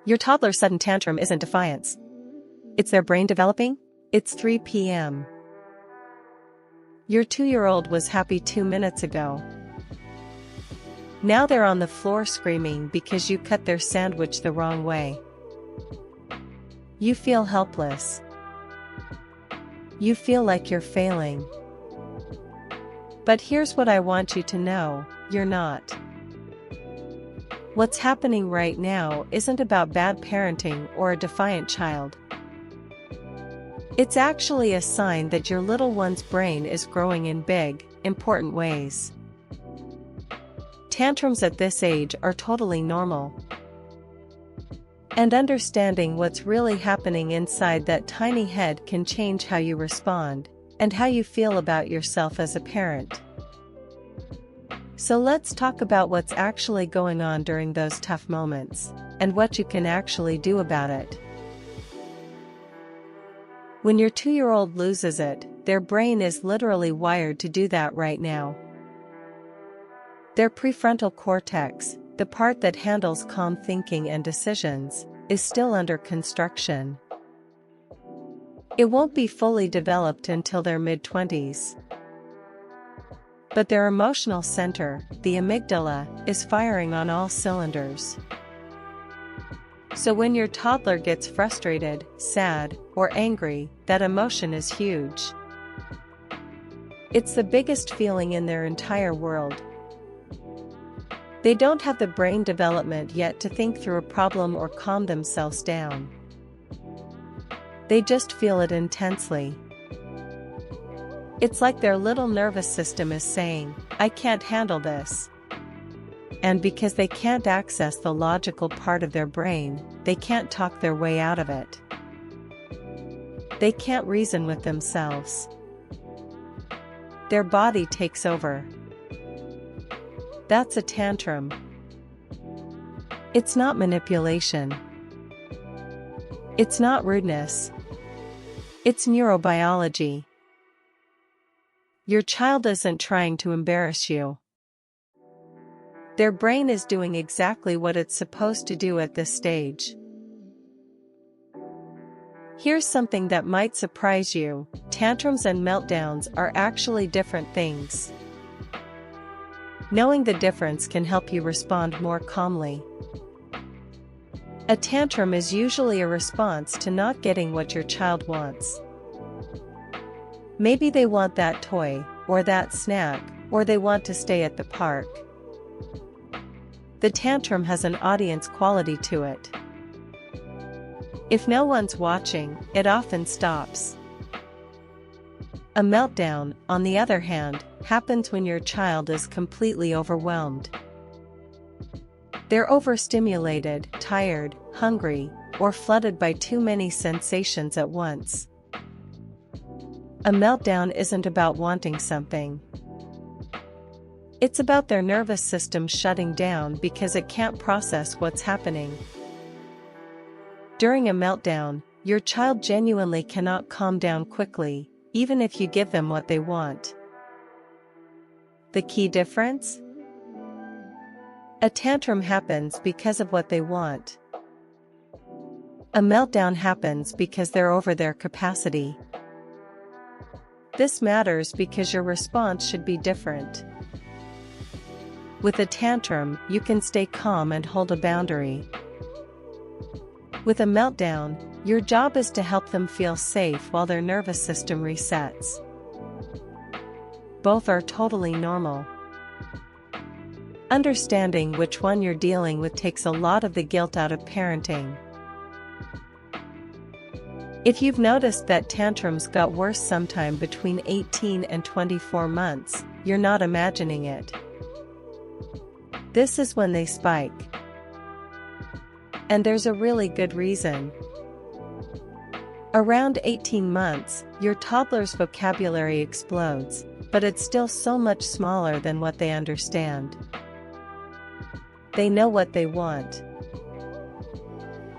Your toddler's sudden tantrum isn't defiance. It's their brain developing. It's 3 p.m. Your 2-year-old was happy 2 minutes ago. Now they're on the floor screaming because you cut their sandwich the wrong way. You feel helpless. You feel like you're failing. But here's what I want you to know, you're not. What's happening right now isn't about bad parenting or a defiant child. It's actually a sign that your little one's brain is growing in big, important ways. Tantrums at this age are totally normal. And understanding what's really happening inside that tiny head can change how you respond, and how you feel about yourself as a parent. So let's talk about what's actually going on during those tough moments, and what you can actually do about it. When your 2-year-old loses it, their brain is literally wired to do that right now. Their prefrontal cortex, the part that handles calm thinking and decisions, is still under construction. It won't be fully developed until their mid-20s. But their emotional center, the amygdala, is firing on all cylinders. So when your toddler gets frustrated, sad, or angry, that emotion is huge. It's the biggest feeling in their entire world. They don't have the brain development yet to think through a problem or calm themselves down. They just feel it intensely. It's like their little nervous system is saying, "I can't handle this." And because they can't access the logical part of their brain, they can't talk their way out of it. They can't reason with themselves. Their body takes over. That's a tantrum. It's not manipulation. It's not rudeness. It's neurobiology. Your child isn't trying to embarrass you. Their brain is doing exactly what it's supposed to do at this stage. Here's something that might surprise you: tantrums and meltdowns are actually different things. Knowing the difference can help you respond more calmly. A tantrum is usually a response to not getting what your child wants. Maybe they want that toy, or that snack, or they want to stay at the park. The tantrum has an audience quality to it. If no one's watching, it often stops. A meltdown, on the other hand, happens when your child is completely overwhelmed. They're overstimulated, tired, hungry, or flooded by too many sensations at once. A meltdown isn't about wanting something. It's about their nervous system shutting down because it can't process what's happening. During a meltdown, your child genuinely cannot calm down quickly, even if you give them what they want. The key difference? A tantrum happens because of what they want. A meltdown happens because they're over their capacity. This matters because your response should be different. With a tantrum, you can stay calm and hold a boundary. With a meltdown, your job is to help them feel safe while their nervous system resets. Both are totally normal. Understanding which one you're dealing with takes a lot of the guilt out of parenting. If you've noticed that tantrums got worse sometime between 18 and 24 months, you're not imagining it. This is when they spike. And there's a really good reason. Around 18 months, your toddler's vocabulary explodes, but it's still so much smaller than what they understand. They know what they want.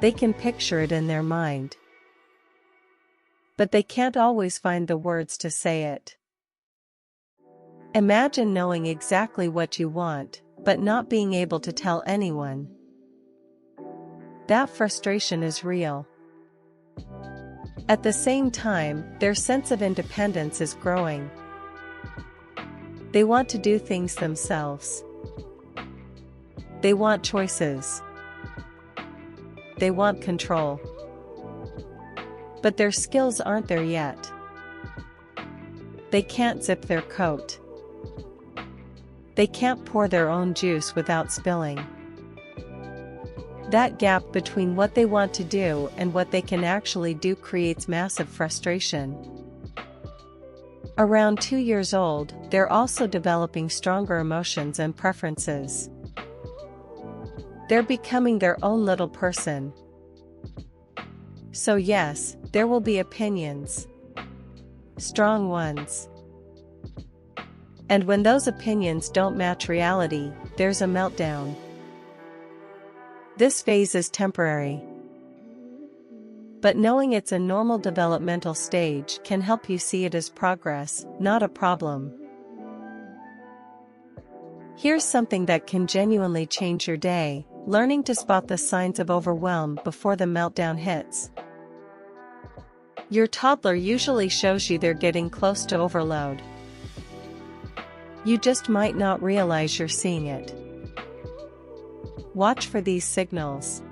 They can picture it in their mind. But they can't always find the words to say it. Imagine knowing exactly what you want, but not being able to tell anyone. That frustration is real. At the same time, their sense of independence is growing. They want to do things themselves. They want choices. They want control. But their skills aren't there yet. They can't zip their coat. They can't pour their own juice without spilling. That gap between what they want to do and what they can actually do creates massive frustration. Around 2 years old, they're also developing stronger emotions and preferences. They're becoming their own little person. So yes, there will be opinions. Strong ones. And when those opinions don't match reality, there's a meltdown. This phase is temporary. But knowing it's a normal developmental stage can help you see it as progress, not a problem. Here's something that can genuinely change your day: learning to spot the signs of overwhelm before the meltdown hits. Your toddler usually shows you they're getting close to overload. You just might not realize you're seeing it. Watch for these signals.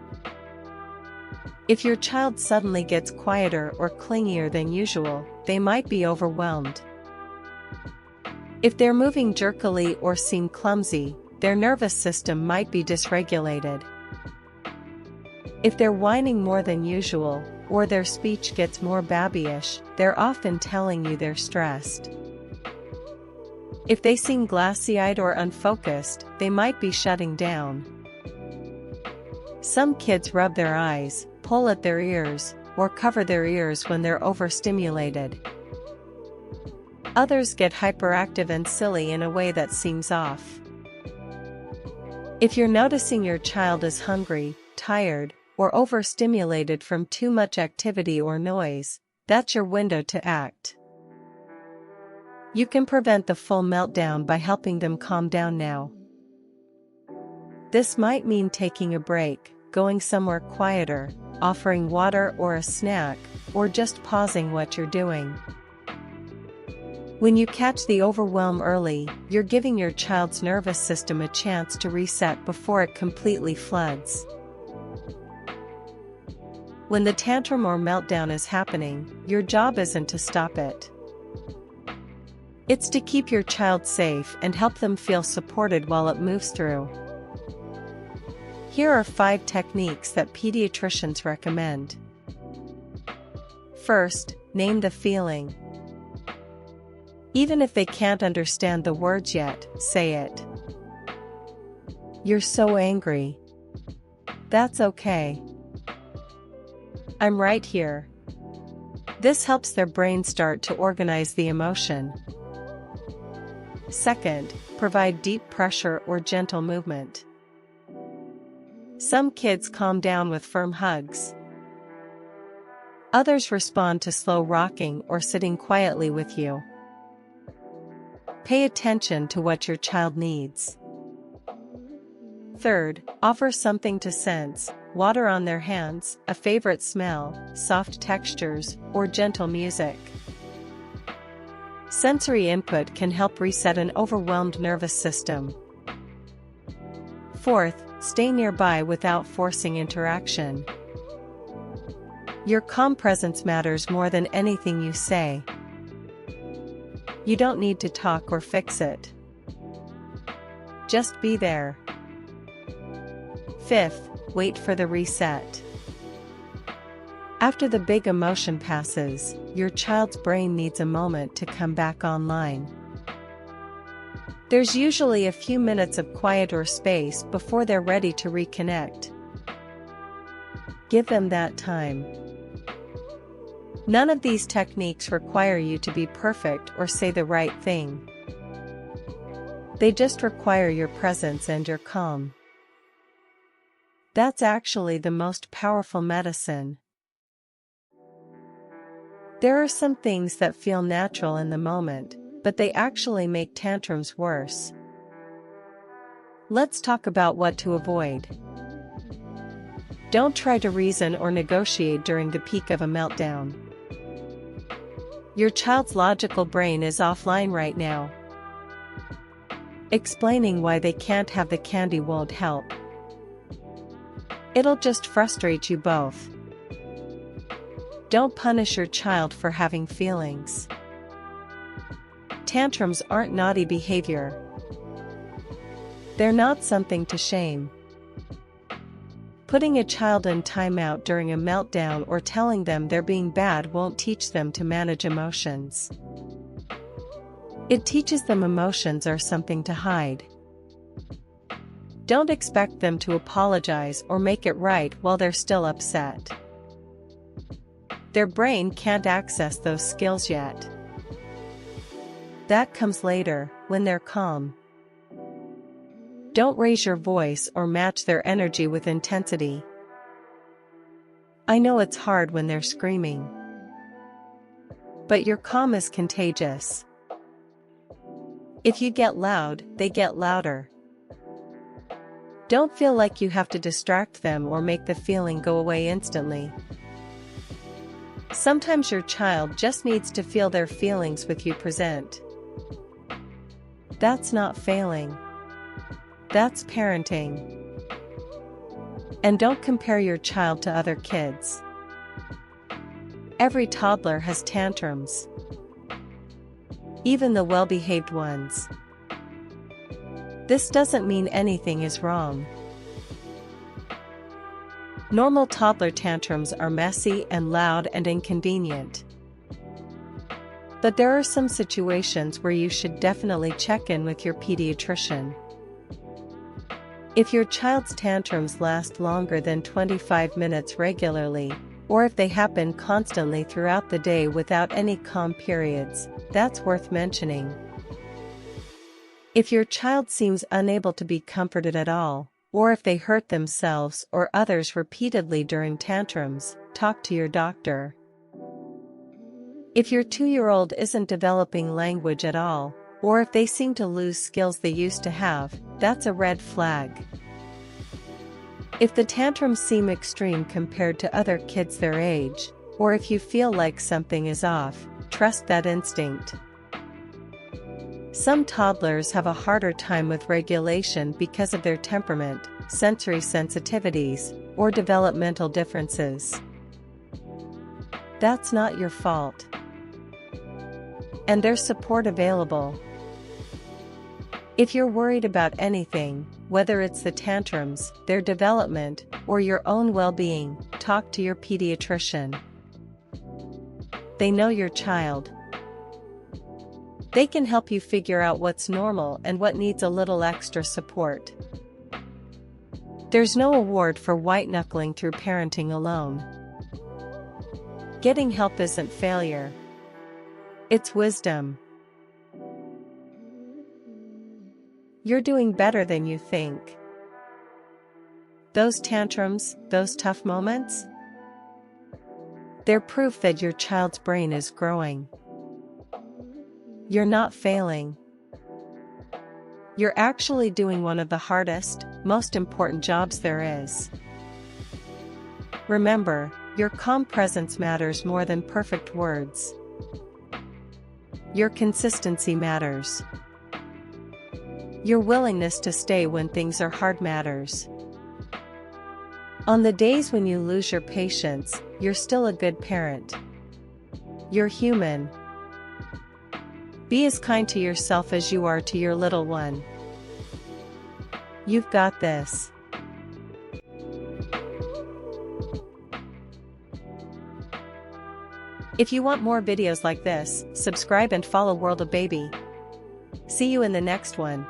If your child suddenly gets quieter or clingier than usual, they might be overwhelmed. If they're moving jerkily or seem clumsy, their nervous system might be dysregulated. If they're whining more than usual, or their speech gets more babyish, they're often telling you they're stressed. If they seem glassy-eyed or unfocused, they might be shutting down. Some kids rub their eyes, pull at their ears, or cover their ears when they're overstimulated. Others get hyperactive and silly in a way that seems off. If you're noticing your child is hungry, tired, or overstimulated from too much activity or noise, that's your window to act. You can prevent the full meltdown by helping them calm down now. This might mean taking a break, going somewhere quieter, offering water or a snack, or just pausing what you're doing. When you catch the overwhelm early, you're giving your child's nervous system a chance to reset before it completely floods. When the tantrum or meltdown is happening, your job isn't to stop it. It's to keep your child safe and help them feel supported while it moves through. Here are 5 techniques that pediatricians recommend. First, name the feeling. Even if they can't understand the words yet, say it. You're so angry. That's okay. I'm right here. This helps their brain start to organize the emotion. Second, provide deep pressure or gentle movement. Some kids calm down with firm hugs. Others respond to slow rocking or sitting quietly with you. Pay attention to what your child needs. Third, offer something to sense: water on their hands, a favorite smell, soft textures, or gentle music. Sensory input can help reset an overwhelmed nervous system. Fourth, stay nearby without forcing interaction. Your calm presence matters more than anything you say. You don't need to talk or fix it. Just be there. Fifth, wait for the reset. After the big emotion passes, your child's brain needs a moment to come back online. There's usually a few minutes of quiet or space before they're ready to reconnect. Give them that time. None of these techniques require you to be perfect or say the right thing. They just require your presence and your calm. That's actually the most powerful medicine. There are some things that feel natural in the moment, but they actually make tantrums worse. Let's talk about what to avoid. Don't try to reason or negotiate during the peak of a meltdown. Your child's logical brain is offline right now. Explaining why they can't have the candy won't help. It'll just frustrate you both. Don't punish your child for having feelings. Tantrums aren't naughty behavior. They're not something to shame. Putting a child in timeout during a meltdown or telling them they're being bad won't teach them to manage emotions. It teaches them emotions are something to hide. Don't expect them to apologize or make it right while they're still upset. Their brain can't access those skills yet. That comes later, when they're calm. Don't raise your voice or match their energy with intensity. I know it's hard when they're screaming. But your calm is contagious. If you get loud, they get louder. Don't feel like you have to distract them or make the feeling go away instantly. Sometimes your child just needs to feel their feelings with you present. That's not failing. That's parenting. And don't compare your child to other kids. Every toddler has tantrums. Even the well-behaved ones. This doesn't mean anything is wrong. Normal toddler tantrums are messy and loud and inconvenient. But there are some situations where you should definitely check in with your pediatrician. If your child's tantrums last longer than 25 minutes regularly, or if they happen constantly throughout the day without any calm periods, that's worth mentioning. If your child seems unable to be comforted at all, or if they hurt themselves or others repeatedly during tantrums, talk to your doctor. If your 2-year-old isn't developing language at all, or if they seem to lose skills they used to have, that's a red flag. If the tantrums seem extreme compared to other kids their age, or if you feel like something is off, trust that instinct. Some toddlers have a harder time with regulation because of their temperament, sensory sensitivities, or developmental differences. That's not your fault. And there's support available. If you're worried about anything, whether it's the tantrums, their development, or your own well-being, talk to your pediatrician. They know your child. They can help you figure out what's normal and what needs a little extra support. There's no award for white-knuckling through parenting alone. Getting help isn't failure. It's wisdom. You're doing better than you think. Those tantrums, those tough moments, they're proof that your child's brain is growing. You're not failing. You're actually doing one of the hardest, most important jobs there is. Remember, your calm presence matters more than perfect words. Your consistency matters. Your willingness to stay when things are hard matters. On the days when you lose your patience, you're still a good parent. You're human. Be as kind to yourself as you are to your little one. You've got this. If you want more videos like this, subscribe and follow World of Baby. See you in the next one.